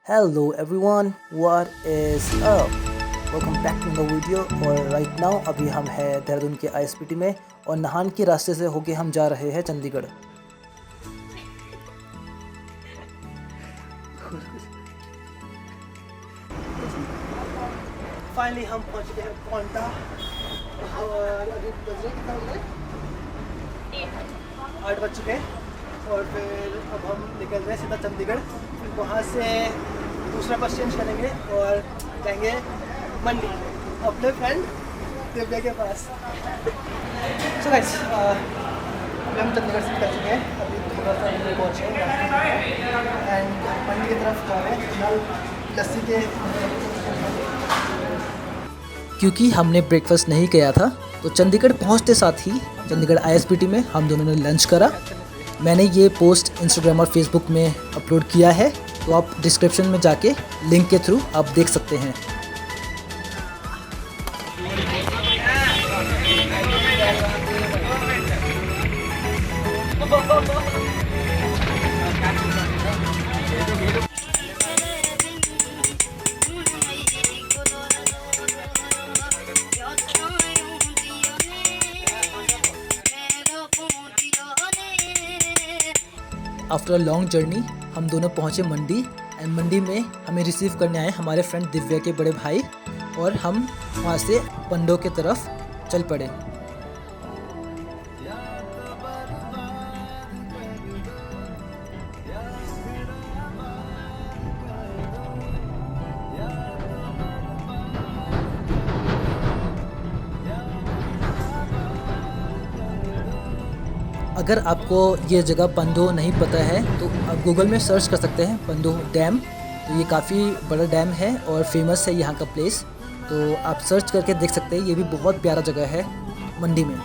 Hello everyone, what is up? Welcome back to the video. और right now अभी हम हैं देहरादून के आईएसपीटी में और नाहन के रास्ते से होके हम जा रहे हैं चंडीगढ़। फाइनली हम पहुंच गए हैं पॉन्टा और अभी बज रहे कितना बज रहे 8 बज चुके हैं और फिर अब हम निकल रहे हैं सीधा चंडीगढ़। वहाँ से दूसरा बस चेंज करेंगे और जाएंगे मंडी अपने फ्रेंड दिव्या के पास। सो गाइस अभी हम चंडीगढ़ से निकल चुके हैं, अभी थोड़ा सा मंडी पहुँचे एंड मंडी की तरफ जा रहे हैं लस्सी के। क्योंकि हमने ब्रेकफास्ट नहीं किया था तो चंडीगढ़ पहुँचते साथ ही चंडीगढ़ आईएसपीटी में हम दोनों ने लंच करा। मैंने ये पोस्ट इंस्टाग्राम और फेसबुक में अपलोड किया है, तो आप डिस्क्रिप्शन में जाके लिंक के थ्रू आप देख सकते हैं। आफ्टर अ लॉन्ग जर्नी हम दोनों पहुँचे मंडी एंड मंडी में हमें रिसीव करने आए हमारे फ्रेंड दिव्या के बड़े भाई और हम वहाँ से पंडो के तरफ चल पड़े। अगर आपको ये जगह पंडो नहीं पता है तो आप गूगल में सर्च कर सकते हैं पंडो डैम। तो ये काफ़ी बड़ा डैम है और फेमस है यहाँ का प्लेस, तो आप सर्च करके देख सकते हैं। ये भी बहुत प्यारा जगह है मंडी में।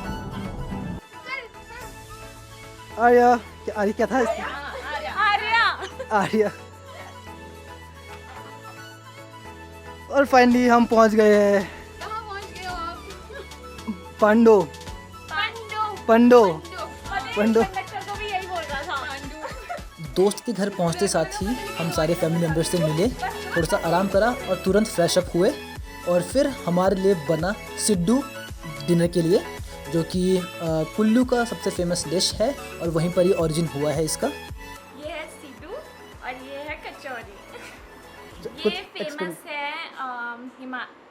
आर्या क्या था इसका? आर्या। और फाइनली हम पहुँच गए हैं पंडो। दोस्त के घर पहुंचते साथ ही हम सारे फैमिली मेम्बर्स से मिले, थोड़ा सा आराम करा और तुरंत फ्रेश अप हुए और फिर हमारे लिए बना सिड्डू डिनर के लिए, जो कि कुल्लू का सबसे फेमस डिश है और वहीं पर ही ओरिजिन हुआ है इसका। ये है सिड्डू और ये है कचौरी। ये फेमस है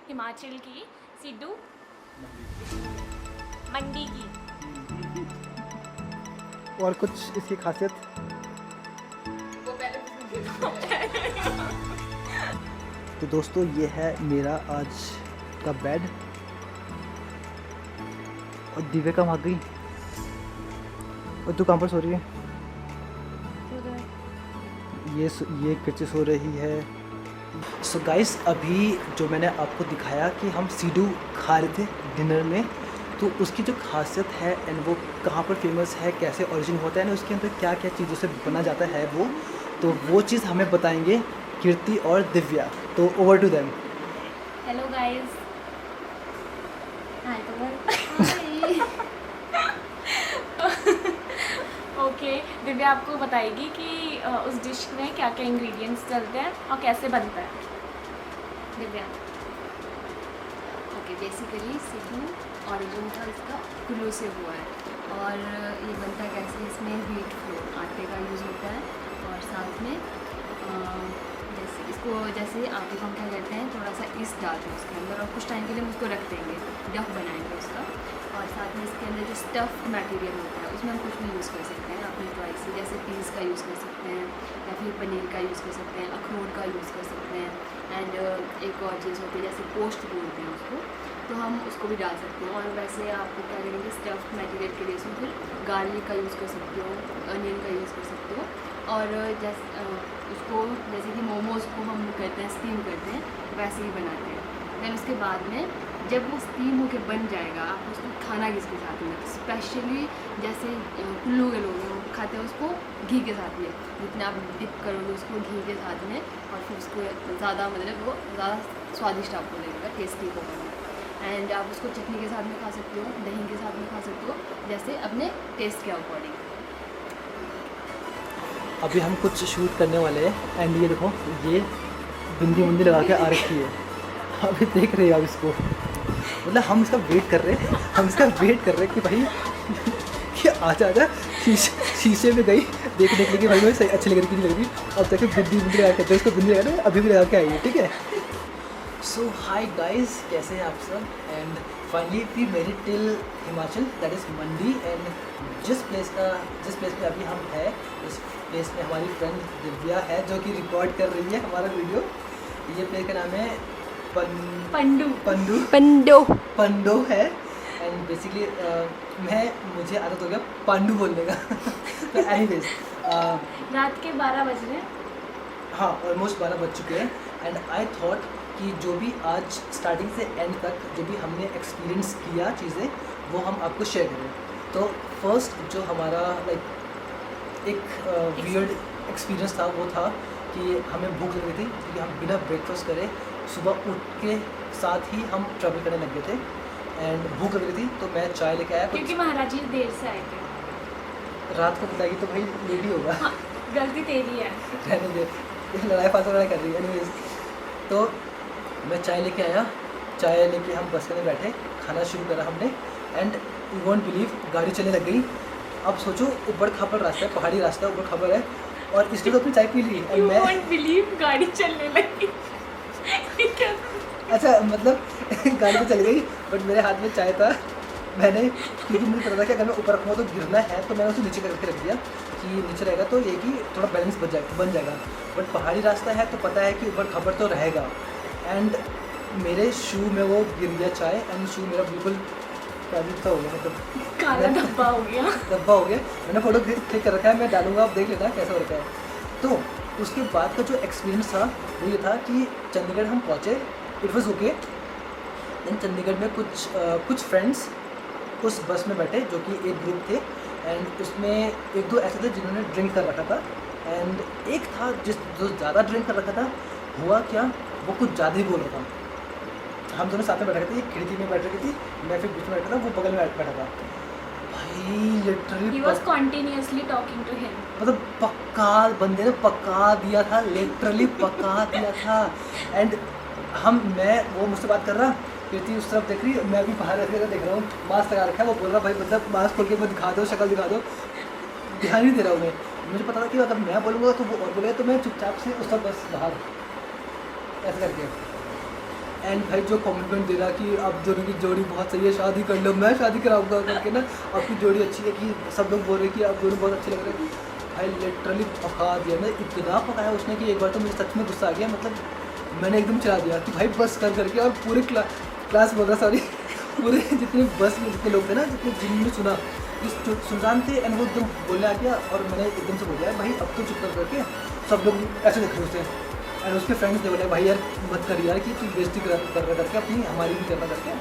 हिमाचल की सिड्डू, मंडी की। और कुछ इसकी खासियत तो दोस्तों ये है मेरा आज का बेड और दिव्या का भाग गई। और तू कहाँ पर सो रही है? ये किचन सो रही है। सो गाइस अभी जो मैंने आपको दिखाया कि हम सीडू खा रहे थे डिनर में, तो उसकी जो खासियत है एंड वो कहाँ पर फेमस है, कैसे ओरिजिन होता है ना, उसके अंदर क्या क्या चीज़ों से बना जाता है वो चीज़ हमें बताएंगे कीर्ति और दिव्या। तो over to them. Hello guys. Okay, Divya आपको बताएगी कि उस डिश में क्या क्या इंग्रेडिएंट्स डलते हैं और कैसे बनता है। Divya. Okay, basically siddu origin था इसका कुल्लू से हुआ है और ये बनता कैसे, इसमें व्हीट फ्लोर आटे का यूज़ होता है और साथ में जैसे आटे को हम क्या करते हैं, थोड़ा सा ईस्ट डालते हैं उसके अंदर और कुछ टाइम के लिए हम उसको रख देंगे, डफ बनाएंगे उसका। और साथ में इसके अंदर जो स्टफ़ मटेरियल होता है उसमें हम कुछ भी यूज़ कर सकते हैं अपनी चॉइस से, जैसे पीस का यूज़ कर सकते हैं या फिर पनीर का यूज़ कर सकते हैं, अखरोट का यूज़ कर सकते हैं एंड एक और चीज़ होती है जैसे पोस्ट बोलते हैं उसको, तो हम उसको भी डाल सकते हैं। और वैसे आपको क्या करेंगे, स्टफ़ मटेरियल के लिए इसमें फिर गार्लिक का यूज़ कर सकते हो, अनियन का यूज़ कर सकते हो। और उसको जैसे कि मोमोज़ को हम करते हैं, स्टीम करते हैं, वैसे ही बनाते हैं। देन उसके बाद में जब वो स्टीम होके बन जाएगा, आप उसको खाना किसके साथ में, स्पेशली जैसे कुल्लू के लोग हैं वो खाते हैं उसको घी के साथ में। जितना आप डिप करोगे उसको घी के साथ में और फिर उसको ज़्यादा मतलब वो ज़्यादा स्वादिष्ट आपको लगेगा, टेस्टी होगा। एंड आप उसको चटनी के साथ में खा सकते हो, दही के साथ में खा सकते हो, जैसे अपने टेस्ट के अकॉर्डिंग। अभी हम कुछ शूट करने वाले हैं एंड ये देखो ये बिंदी बुंदी लगा के आ रखी है, अभी देख रहे हो आप इसको, मतलब हम इसका वेट कर रहे हैं कि भाई कि आजा शीशे में गई देखने के लिए कि भाई मुझे सही अच्छी लग रही कि नहीं लग रही, अब तक बिंदी बुंदी लगा के इसको बिंदी लगा अभी भी लगा के आई है, ठीक है। सो हाई गाइज, कैसे हैं आप सब। And finally we made it till Himachal, that is Mandi. And जिस प्लेस पे अभी हम हैं उस प्लेस में हमारी फ्रेंड दिव्या है जो कि रिकॉर्ड कर रही है हमारा वीडियो। ये प्लेस का नाम है पंडो है। एंड बेसिकली मुझे आदत हो गया पांडू बोलने का तो एनीवेज रात के 12 बज रहे हैं। हाँ, ऑलमोस्ट 12 बज चुके हैं। एंड आई थॉट कि जो भी आज स्टार्टिंग से एंड तक जो भी हमने एक्सपीरियंस किया चीज़ें वो हम आपको शेयर करें। तो फर्स्ट जो हमारा लाइक एक वियर्ड एक्सपीरियंस था वो था कि हमें भूख लग रही थी क्योंकि हम बिना ब्रेकफास्ट करे सुबह उठ के साथ ही हम ट्रैवल करने लग गए थे एंड भूख लग रही थी तो मैं चाय लेके आया क्योंकि महाराज जी देर से आए थे। रात को बताएगी तो भाई लेट ही होगा। हाँ, गलती तेरी है। रहने दे, लड़ाई फालतू लड़ाई कर रही है। एनीवेज तो मैं चाय लेके आया, चाय लेके हम बस में बैठे, खाना शुरू करा हमने एंड यू वोंट बिलीव गाड़ी चलने लग गई। अब सोचो ऊबड़ खाबड़ रास्ता है, पहाड़ी रास्ता ऊबड़ खाबड़ है और इसलिए तो अपनी चाय P Lee. You won't believe गाड़ी चलने लगी। अच्छा मतलब गाड़ी तो चल गई बट मेरे हाथ में चाय था। मैंने क्योंकि मुझे पता था कि अगर मैं ऊपर रखूँगा तो गिरना है तो मैंने उसे नीचे करके रख दिया कि नीचे रहेगा तो ये कि थोड़ा बैलेंस बन जाएगा। बट पहाड़ी रास्ता है तो पता है कि ऊपर खबर तो रहेगा। एंड मेरे शू में वो गिर गया चाय एंड शू मेरा बिल्कुल सा हो गया, मतलब काला धब्बा हो गया। मैंने फोटो क्लिक कर रखा है, मैं डालूंगा, आप देख लेना कैसा हो रखा है। तो उसके बाद का जो एक्सपीरियंस था वो ये था कि चंडीगढ़ हम पहुँचे, it was okay. Then Chandigarh में कुछ फ्रेंड्स उस बस में बैठे जो कि एक ग्रुप थे एंड उसमें एक दो ऐसे थे जिन्होंने ड्रिंक कर रखा था एंड एक था जो ज़्यादा ड्रिंक कर रखा था। हुआ क्या, वो कुछ ज़्यादा ही बोल रहा था। हम दोनों साथ में बैठ रहे थे, एक खिड़की में बैठ रही थी, मैं फिर बीच में बैठा था, वो बगल में बैठा था। भाई literally He was continuously talking to him। मतलब पक्का बंदे ने पका दिया था, लिटरली पका दिया था। एंड मैं वो मुझसे बात कर रहा, कीर्ति उस तरफ देख रही, मैं भी बाहर रहकर देख रहा हूँ, मास्क लगा रखा है। वो बोल रहा भाई मतलब मास्क खोल के मैं दिखा दो, शक्ल दिखा दो, ध्यान नहीं दे रहा हूँ मैं। मुझे पता था कि अगर मैं बोलूँगा तो वो और बोलेगा, तो मैं चुपचाप से उस तरफ बस बाहर ऐसा करके। एंड भाई जो कॉम्प्लीमेंट दे रहा कि आप दोनों की जोड़ी बहुत सही है, शादी कर लो, मैं शादी कराऊंगा करके ना, आपकी जोड़ी अच्छी है कि सब लोग बोल रहे कि आप दोनों बहुत अच्छे लग रहे हैं। भाई लिटरली पका दिया, मैं इतना पकाया उसने कि एक बार तो मुझे सच में गुस्सा आ गया। मतलब मैंने एकदम चला दिया कि भाई बस कर करके, और पूरे क्लास बोल रहा, सॉरी पूरे जितने बस में जितने लोग थे ना, जितने जिन्होंने सुना सुनसान थे एंड वो एकदम बोलने आ गया और मैंने एकदम से बोल दिया भाई अब तो चुप कर करके। सब लोग ऐसे देख रहे उसे एंड उसके फ्रेंड्स ने बोले भाई यार मत कर यार कि तू बेइज्जती कर रहा करके अपनी, हमारी भी करना करके।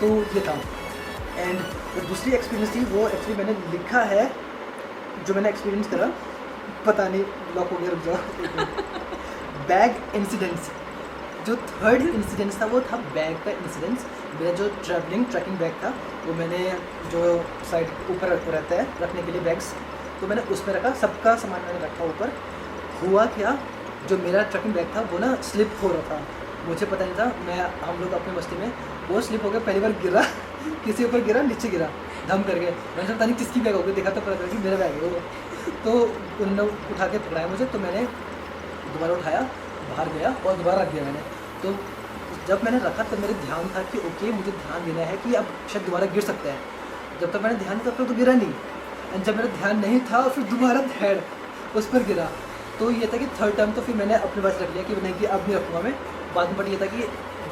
तो ये था। एंड जो दूसरी एक्सपीरियंस थी वो एक्चुअली मैंने लिखा है, जो मैंने एक्सपीरियंस करा, पता नहीं लॉक हो गया, रुक जाओ। बैग इंसिडेंट्स, जो थर्ड इंसिडेंस था वो था बैग का इंसिडेंस। मेरा जो ट्रैकिंग बैग था वो मैंने जो साइड ऊपर रहता है रखने के लिए बैग्स, तो मैंने उसमें रखा, सबका सामान मैंने रखा ऊपर। हुआ क्या, जो मेरा ट्रैकिंग बैग था वो ना स्लिप हो रहा था, मुझे पता नहीं था। हम लोग अपनी मस्ती में वो स्लिप हो गया, पहली बार गिरा किसी ऊपर गिरा, नीचे गिरा धम करके। मैंने पता नहीं किसकी बैग हो गई, देखा तो पता चला कि मेरा बैग है वो। तो उन्होंने उठा के पकड़ाया मुझे, तो मैंने दोबारा उठाया, बाहर गया और दोबारा रख दिया मैंने। तो जब मैंने रखा तब मेरे ध्यान था कि ओके मुझे ध्यान देना है कि अब शायद दोबारा गिर सकता है। जब तक मैंने ध्यान दिया तब तक तो गिरा नहीं, एंड जब मेरा ध्यान नहीं था और फिर दोबारा धैर्य उस पर गिरा। तो ये था कि थर्ड टाइम तो फिर मैंने अपने पास रख लिया कि नहीं कि अब नहीं रखूँगा मैं। बाद में बट ये था कि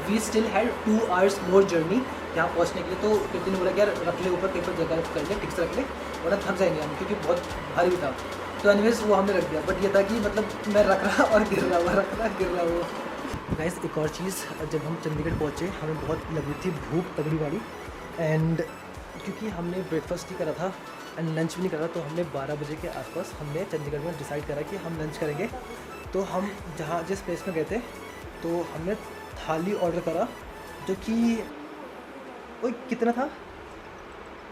we still had 2 hours more journey यहाँ पहुँचने के लिए। तो कितने ने बोला कि यार रख ले ऊपर, कहीं पर जगह कर ले, ठीक से रख ले वरना थक जाएंगे हम, क्योंकि बहुत भारी भी था। तो एनीवेज वो हमने रख दिया। बट ये था कि मतलब मैं रख रहा और गिर रहा, वो रख रहा गिर रहा वो। गाइस एक और चीज़, जब हम चंडीगढ़ पहुँचे हमें बहुत लगी थी भूख तगड़ी वाली, एंड क्योंकि हमने ब्रेकफास्ट ही करा था एंड लंच भी नहीं करा, तो हमने 12 बजे के आसपास हमने चंडीगढ़ में डिसाइड करा कि हम लंच करेंगे। तो हम जिस प्लेस में गए थे तो हमने थाली ऑर्डर करा, जो कि वो कितना था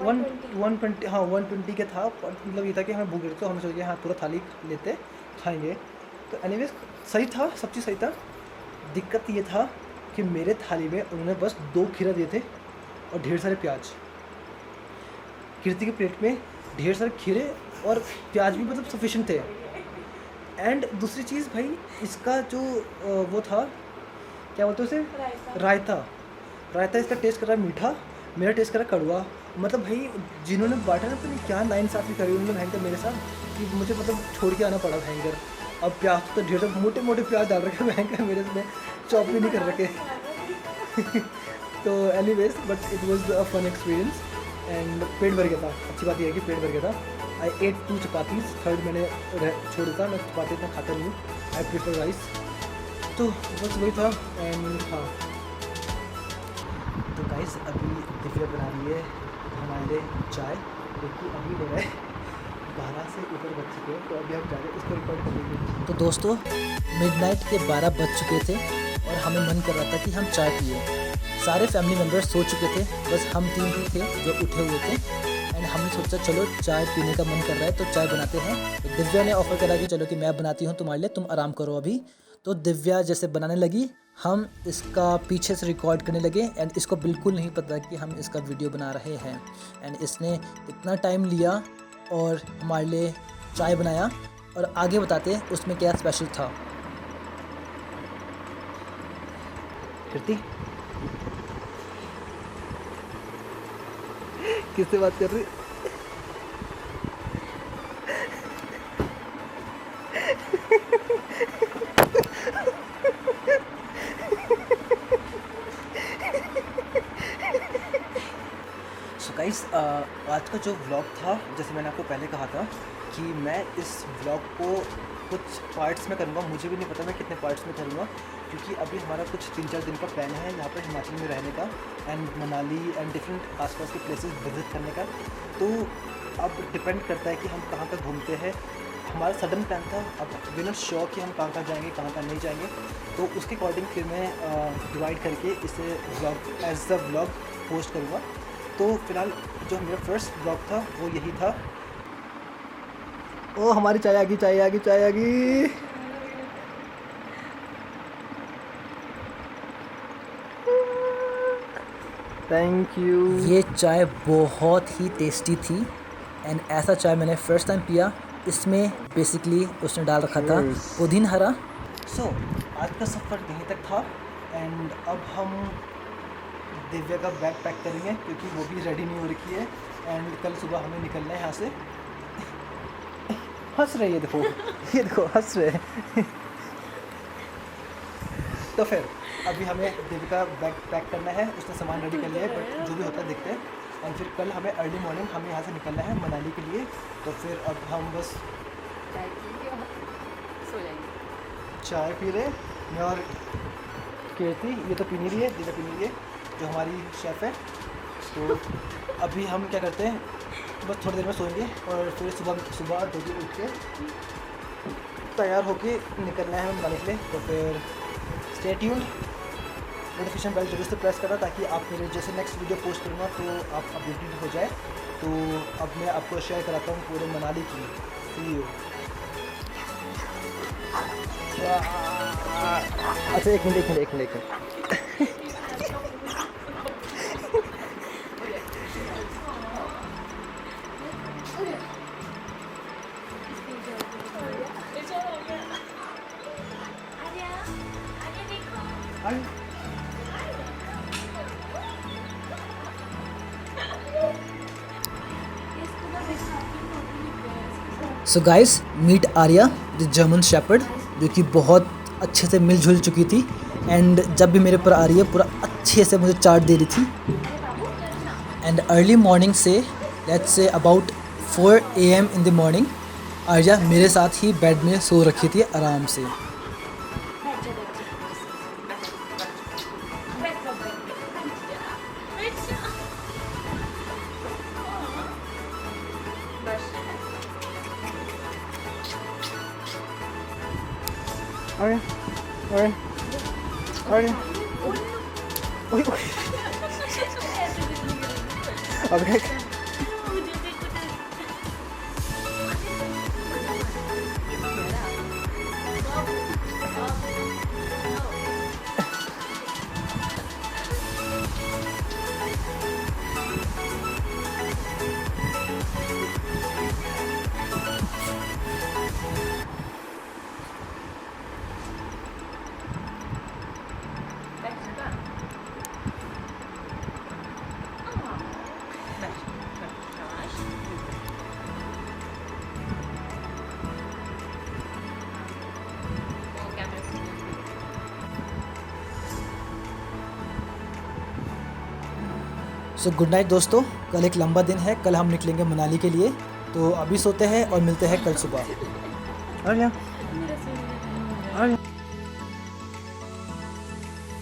120, हाँ 120 का था। मतलब ये था कि हमें भूख लगी तो हम सोचे हाँ पूरा थाली लेते खाएंगे। तो एनीवेज सही था, सब चीज़ सही था। दिक्कत ये था कि मेरे थाली में उन्होंने बस 2 खीरा दिए थे और ढेर सारे प्याज। कीर्ति की प्लेट में ढेर सारे खीरे और प्याज भी मतलब सफिशिएंट थे। एंड दूसरी चीज़ भाई, इसका जो वो था, क्या बोलते हैं उसे, रायता इसका टेस्ट कर रहा है मीठा, मेरा टेस्ट कर रहा है कड़वा। मतलब भाई जिन्होंने बांटा ना, पता नहीं क्या लाइन साथ में करी उन्होंने भयंकर मेरे साथ, कि मुझे मतलब छोड़ के आना पड़ा भयंकर। अब प्याज तो ढेर सारे मोटे मोटे प्याज डाल रखे भयंकर मेरे में, चॉप भी नहीं कर रखे। तो anyways but it was a fun experience and पेट भर गया था। अच्छी बात यह है कि पेट भर गया था। आई एट 2 चपातीज, थर्ड मैंने छोड़ दिया। मैं चपाती इतना खाता नहीं हूँ, आई प्रीफर राइस। तो बस वही था। एंड हाँ, तो गाइस अभी दिव्या बना रही है हमारे लिए चाय, क्योंकि अभी ले रहे 12 से ऊपर बज चुके हैं। तो अभी हम जा रहे हैं इसको रिकॉर्ड करेंगे। तो दोस्तों मिडनाइट के 12 बज चुके थे और हमें मन कर रहा था कि हम चाय पिए। सारे फैमिली मेम्बर्स सो चुके थे, बस हम 3 ही थे जो उठे हुए थे। एंड हमने सोचा चलो चाय पीने का मन कर रहा है तो चाय बनाते हैं। तो दिव्या ने ऑफ़र करा कि चलो कि मैं बनाती हूँ तुम्हारे लिए, तुम आराम करो अभी। तो दिव्या जैसे बनाने लगी, हम इसका पीछे से रिकॉर्ड करने लगे। एंड इसको बिल्कुल नहीं पता कि हम इसका वीडियो बना रहे हैं। एंड इसने इतना टाइम लिया और हमारे लिए चाय बनाया। और आगे बताते उसमें क्या स्पेशल था। कीर्ति किससे बात कर रही? सो गाइस आज का जो व्लॉग था, जैसे मैंने आपको पहले कहा था कि मैं इस व्लॉग को कुछ पार्ट्स में करूँगा। मुझे भी नहीं पता मैं कितने पार्ट्स में करूँगा, क्योंकि अभी हमारा कुछ 3-4 दिन का प्लान है यहाँ पर हिमाचल में रहने का एंड मनाली एंड डिफरेंट आसपास के प्लेसेस विजिट करने का। तो अब डिपेंड करता है कि हम कहाँ तक घूमते हैं। हमारा सडन प्लान था, अब वी नॉट श्योर कि हम कहाँ जाएंगे कहाँ नहीं जाएंगे। तो उसके अकॉर्डिंग फिर मैं डिवाइड करके इसे vlog as the vlog post करूँगा। तो फिलहाल जो मेरा फर्स्ट व्लॉग था वो यही था। ओ हमारी चाय आ गई, चाय आ गई, चाय आ गई। Thank you. ये चाय बहुत ही टेस्टी थी एंड ऐसा चाय मैंने फर्स्ट टाइम पिया। इसमें बेसिकली उसने डाल रखा था पुदीना हरा। सो आज का सफ़र यहीं तक था एंड अब हम दिव्या का बैग पैक करेंगे, क्योंकि वो भी रेडी नहीं हो रखी है एंड कल सुबह हमें निकलना है यहाँ से। हंस रहे, ये देखो, ये देखो हंस रहे। तो फिर अभी हमें दिव्या का बैग पैक करना है, उसने सामान रेडी कर लिया है, बट जो भी होता है देखते हैं। एंड फिर कल हमें अर्ली मॉर्निंग हमें यहाँ से निकलना है मनाली के लिए। तो फिर अब हम बस सो जाएंगे। चाय पी रहे, मैं और कीर्ति, ये तो पी नहीं रही है, दिव्या पी नहीं रही है, जो हमारी शेफ़ है। तो अभी हम क्या करते हैं, बस थोड़ी देर में सोएंगे और फिर सुबह 2 बजे उठ के तैयार होके निकलना है मनाली के लिए। तो फिर स्टे ट्यून्ड, नोटिफिकेशन बेल जरूर से प्रेस करना ताकि आप मेरे जैसे नेक्स्ट वीडियो पोस्ट करूँगा तो आप अपडेटेड हो जाए। तो अब मैं आपको शेयर कराता हूँ पूरे मनाली की। See you. अच्छा एक minute. So guys meet Arya the German shepherd, जो कि बहुत अच्छे से मिलजुल चुकी थी एंड जब भी मेरे पर आ रही है पूरा अच्छे से मुझे चाट दे रही थी। एंड अर्ली मॉर्निंग से let's say about 4 AM in the morning Arya मेरे साथ ही बेड में सो रखी थी आराम से। Okay. सो गुड नाइट दोस्तों, कल एक लंबा दिन है, कल हम निकलेंगे मनाली के लिए। तो अभी सोते हैं और मिलते हैं कल सुबह।